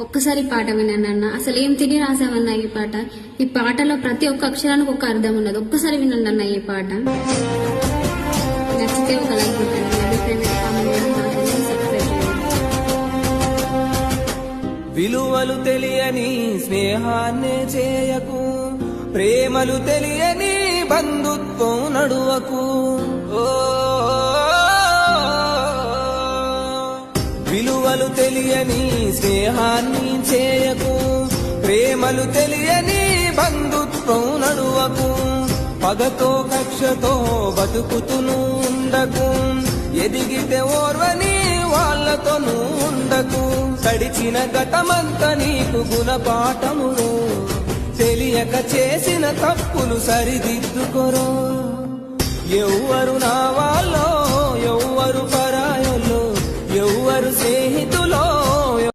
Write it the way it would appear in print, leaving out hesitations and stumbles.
ఒక్కసారి పాట వినండి అన్న. అసలు ఏం తిని రాసావన్న ఈ పాట. ఈ పాటలో ప్రతి ఒక్క అక్షరానికి ఒక అర్థం ఉన్నది. ఒక్కసారి వినండి అన్న ఈ పాట. నచ్చితే ఒక లైక్ కొట్టండి. విలువలు తెలియని స్నేహాన్నే చేయకు, ప్రేమలు తెలియని బంధుత్వం నడువకు. విలువలు తెలియని స్నేహాన్ని చేయకు, ప్రేమలు తెలియని బంధుత్వం నడువకు. పగతో కక్షతో బతుకుతును ఉండకు, ఎదిగితే ఓర్వని వాళ్లతోనూ ఉండకు. గడిచిన గతమంతా నీకు గుణపాఠమును, తెలియక చేసిన తప్పులు సరిదిద్దుకోరో. ఎవ్వరు నా వాళ్ళో, ఎవ్వరు పరాయోలో, ఎవ్వరు స్నేహితు